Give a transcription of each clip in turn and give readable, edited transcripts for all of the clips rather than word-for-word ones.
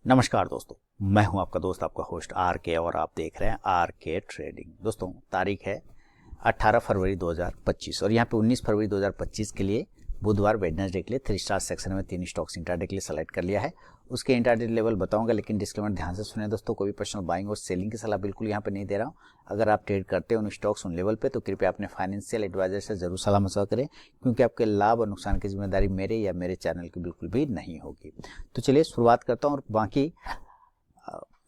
नमस्कार दोस्तों, मैं हूं आपका दोस्त, आपका होस्ट आर के और आप देख रहे हैं आर के ट्रेडिंग। दोस्तों, तारीख है 18 फरवरी 2025 और यहाँ पे 19 फरवरी 2025 के लिए बुधवार वेडनेसडे के लिए 3 स्टार सेक्शन में 3 स्टॉक्स इंट्राडे के लिए सेलेक्ट कर लिया है। उसके इंट्राडे लेवल बताऊंगा, लेकिन डिस्क्लेमर ध्यान से सुने दोस्तों। कोई भी पर्सनल बाइंग और सेलिंग की सलाह बिल्कुल यहाँ पे नहीं दे रहा हूँ। अगर आप ट्रेड करते हैं उन स्टॉक्स उन लेवल पे तो कृपया अपने फाइनेंशियल एडवाइजर से जरूर सलाह मशवरा करें, क्योंकि आपके लाभ और नुकसान की जिम्मेदारी मेरे या मेरे चैनल की बिल्कुल भी नहीं होगी। तो चलिए शुरुआत करता हूँ। और बाकी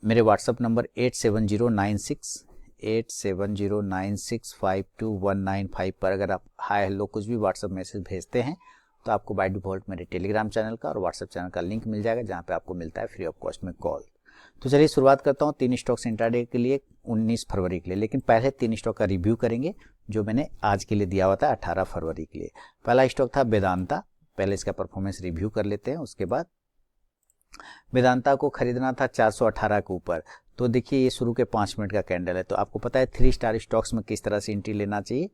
मेरे व्हाट्सअप नंबर 8709652195 पर अगर आप हाय हेलो कुछ भी व्हाट्सअप मैसेज भेजते हैं तो आपको बाय डिफॉल्ट मेरे टेलीग्राम चैनल का और व्हाट्सअप चैनल का लिंक मिल जाएगा, जहां पे आपको मिलता है फ्री ऑफ कॉस्ट में कॉल। तो चलिए शुरुआत करता हूँ 3 स्टॉक्स इंट्राडे के लिए 19 फरवरी के लिए। लेकिन पहले 3 स्टॉक का रिव्यू करेंगे जो मैंने आज के लिए दिया हुआ था 18 फरवरी के लिए। पहला स्टॉक था वेदांता। पहले इसका परफॉर्मेंस रिव्यू कर लेते हैं, उसके बाद वेदांता को खरीदना था 418 के ऊपर। तो देखिए ये शुरू के 5 मिनट का कैंडल है। तो आपको पता है 3 स्टार स्टॉक्स में किस तरह से एंट्री लेना चाहिए।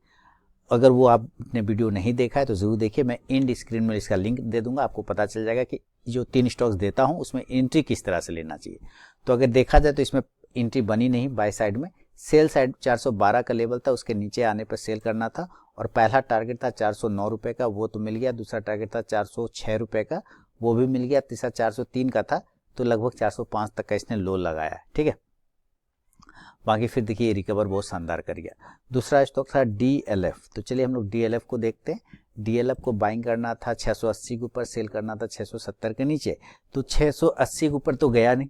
अगर वो आपने वीडियो नहीं देखा है तो जरूर देखिए, मैं एंड स्क्रीन में इसका लिंक दे दूंगा, आपको पता चल जाएगा कि जो 3 स्टॉक्स देता हूं उसमें एंट्री किस तरह से लेना चाहिए। तो अगर देखा जाए तो इसमें एंट्री बनी नहीं बाय साइड में। सेल साइड 412 का लेवल था, उसके नीचे आने पर सेल करना था। और पहला टारगेट था 409 रुपए का, वो तो मिल गया। दूसरा टारगेट था 406 रुपए का, वो भी मिल गया। तीसरा 403 का था, तो लगभग 405 तक का इसने लो लगाया है। ठीक है, बाकी फिर देखिए रिकवर बहुत शानदार कर गया। दूसरा स्टॉक था डीएलएफ। तो चलिए हम लोग डीएलएफ को देखते हैं। डीएलएफ को बाइंग करना था 680 के ऊपर, सेल करना था 670 के नीचे। तो 680 के ऊपर तो गया नहीं,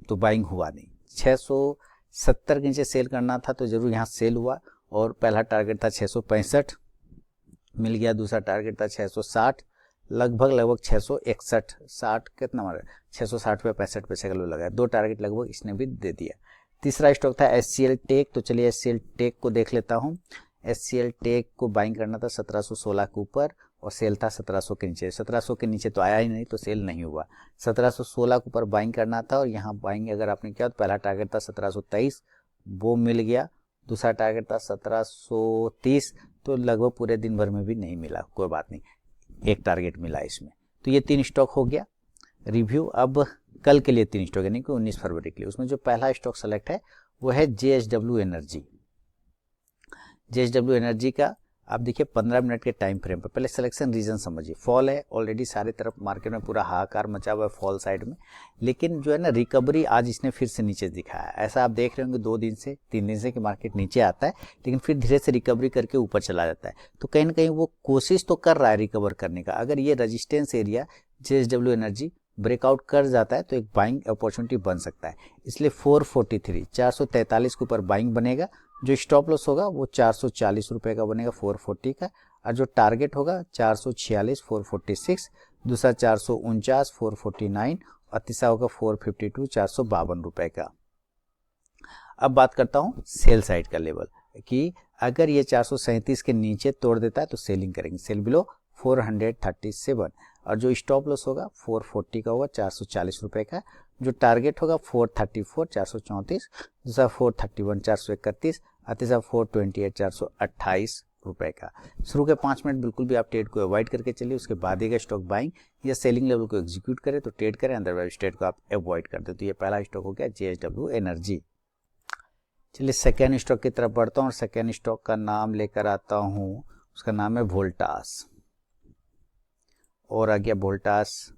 तो बाइंग हुआ नहीं। 670 के नीचे सेल करना था, तो जरूर यहाँ सेल हुआ। और पहला टारगेट था 665, मिल गया। दूसरा टारगेट था 660, लगभग 661, 60 कितना मारा, 660 पे 65 पैसे का लो लगा। 2 टारगेट लगभग इसने भी दे दिया। तीसरा स्टॉक था एचसीएल टेक। तो चलिए एचसीएल टेक को देख लेता हूँ। एचसीएल टेक को बाइंग करना था 1716 के ऊपर और सेल था 1700 के नीचे। 1700 के नीचे तो आया ही नहीं, तो सेल नहीं हुआ। 1716 के ऊपर बाइंग करना था और यहाँ बाइंग अगर आपने किया तो पहला टारगेट था 1723, वो मिल गया। दूसरा टारगेट था 1730, तो लगभग पूरे दिन भर में भी नहीं मिला, कोई बात नहीं, एक टारगेट मिला इसमें। तो ये 3 स्टॉक हो गया रिव्यू। अब कल के लिए 3 स्टॉक यानी कि 19 फरवरी के लिए, उसमें जो पहला स्टॉक सेलेक्ट है वो है जेएसडब्ल्यू एनर्जी। जेएसडब्ल्यू एनर्जी का आप देखिए 15 मिनट के टाइम फ्रेम पर पहले सिलेक्शन रीजन समझिए। फॉल है, ऑलरेडी सारे तरफ मार्केट में पूरा हाहाकार मचा हुआ है फॉल साइड में। लेकिन जो है ना रिकवरी आज इसने फिर से नीचे दिखाया है। ऐसा आप देख रहे होंगे 2 दिन से 3 दिन से कि मार्केट नीचे आता है, लेकिन फिर धीरे से रिकवरी करके ऊपर चला जाता है। तो कहीं ना कहीं वो कोशिश तो कर रहा है रिकवर करने का। अगर ये resistance area JSW energy breakout कर जाता है तो एक बाइंग अपॉर्चुनिटी बन सकता है। इसलिए 443 443 के ऊपर बाइंग बनेगा। जो स्टॉप लॉस होगा वो 440 रुपए का बनेगा 440 का। और जो टारगेट होगा 446 446, दूसरा 449 449 और तीसरा होगा 452 452 रुपए का। अब बात करता हूँ सेल साइड का लेवल, कि अगर ये 437 के नीचे तोड़ देता है तो सेलिंग करेंगे। सेल बिलो 437 और जो स्टॉप लॉस होगा 440 का होगा 440 रुपए का। जो टारगेट होगा 434 434, दूसरा 431 431 और तीसरा 428 428 रुपए का। शुरू के 5 मिनट बिल्कुल भी आप ट्रेड को अवॉइड करके चलिए, उसके बाद ही स्टॉक बाइंग या सेलिंग लेवल को एग्जीक्यूट करे तो ट्रेड करें, अदरवाइज ट्रेड को आप अवॉइड कर दे। तो ये पहला स्टॉक हो गया जेएसडब्ल्यू एनर्जी। चलिए सेकेंड स्टॉक की तरफ बढ़ता हूँ और सेकेंड स्टॉक का नाम लेकर आता हूँ। उसका नाम है वोल्टास और आ गया वोल्टास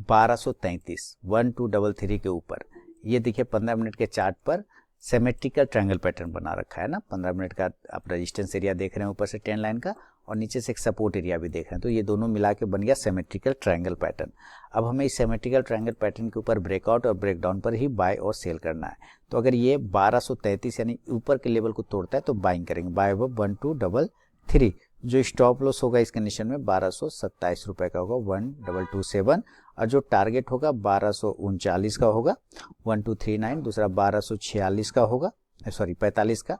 1233 1233 के ऊपर। ये देखिए 15 मिनट के चार्ट पर सिमेट्रिकल ट्रायंगल पैटर्न बना रखा है ना। 15 मिनट का आप रेजिस्टेंस एरिया देख रहे हैं ऊपर से 10 लाइन का, और नीचे से एक सपोर्ट एरिया भी देख रहे हैं। तो ये दोनों मिला के बन गया सिमेट्रिकल ट्रायंगल पैटर्न। अब हमें इस सिमेट्रिकल ट्रायंगल पैटर्न के ऊपर ब्रेकआउट और ब्रेकडाउन पर ही बाय और सेल करना है। तो अगर ये 1233 यानी ऊपर के लेवल को तोड़ता है तो बाइंग करेंगे बाय 1233। जो स्टॉप लॉस होगा इस कंडीशन में 1227 रुपए का होगा 1227, और जो टारगेट होगा 1239 का होगा 1239, दूसरा 1246 का होगा, सॉरी 45 का,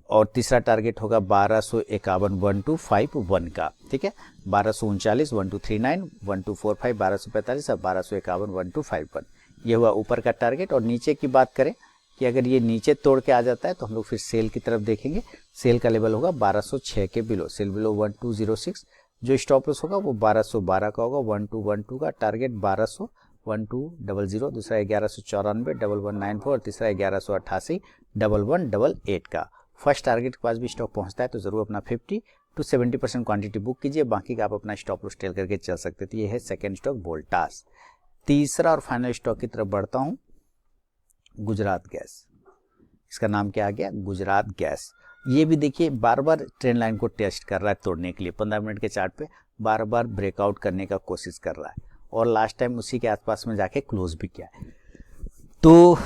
और तीसरा टारगेट होगा 1251 1251 का। ठीक है, 1239 1239 1245 1245 और 1251 1251, ये हुआ ऊपर का टारगेट। और नीचे की बात करें कि अगर ये नीचे तोड़ के आ जाता है तो हम लोग फिर सेल की तरफ देखेंगे। सेल का लेवल होगा 1206 के बिलो, सेल बिलो 1206, जो स्टॉप लॉस होगा वो 1212 का होगा, 1212 का टारगेट 1200 1200, दूसरा 1194 1194 और तीसरा 1188 1188 का। फर्स्ट टारगेट के पास भी स्टॉक पहुंचता है तो जरूर अपना 50 to 70% क्वांटिटी बुक कीजिए, बाकी का आप अपना स्टॉप लॉस टेल करके चल सकते हैं। तो ये है सेकंड स्टॉक वोल्टास। तीसरा और फाइनल स्टॉक की तरफ बढ़ता हूं, गुजरात गैस। इसका नाम क्या आ गया, गुजरात गैस। ये भी देखिए बार बार ट्रेंड लाइन को टेस्ट कर रहा है तोड़ने के लिए, 15 मिनट के चार्ट पे बार बार ब्रेकआउट करने का कोशिश कर रहा है और लास्ट टाइम उसी के आसपास में जाके क्लोज भी किया है। तो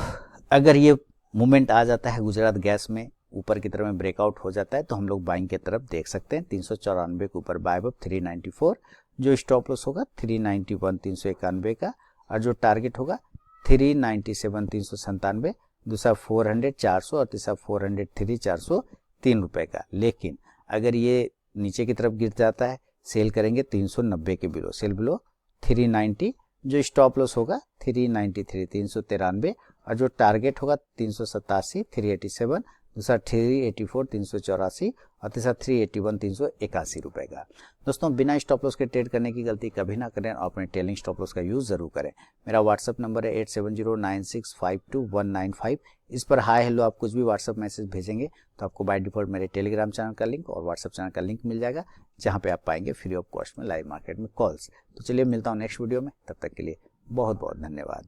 अगर ये मूवमेंट आ जाता है गुजरात गैस में, ऊपर की तरफ में ब्रेकआउट हो जाता है तो हम लोग बाइंग की तरफ देख सकते हैं। 394 के ऊपर बाय अप 394, जो स्टॉप लॉस होगा 391 391 का, और जो टारगेट होगा 397 397, दूसरा 400 400 और तीसरा 403 403 रुपए का। लेकिन अगर ये नीचे की तरफ गिर जाता है, सेल करेंगे 390 के बिलो, सेल बिलो 390, जो स्टॉप लॉस होगा 393 393, और जो टारगेट होगा 387 387, दूसरा 384 384 और तीसरा 381 381 रुपए का। दोस्तों बिना स्टॉप लॉस के ट्रेड करने की गलती कभी ना करें और अपने टेलिंग स्टॉप लॉस का यूज जरूर करें। मेरा व्हाट्सअप नंबर है 8709652195। इस पर हाय हेलो आप कुछ भी व्हाट्सअप मैसेज भेजेंगे तो आपको बाय डिफॉल्ट मेरे टेलीग्राम चैनल का लिंक और व्हाट्सअप चैनल का लिंक मिल जाएगा, जहां पे आप पाएंगे फ्री ऑफ कॉस्ट में लाइव मार्केट में कॉल्स। तो चलिए मिलता हूँ नेक्स्ट वीडियो में, तब तक के लिए बहुत बहुत धन्यवाद।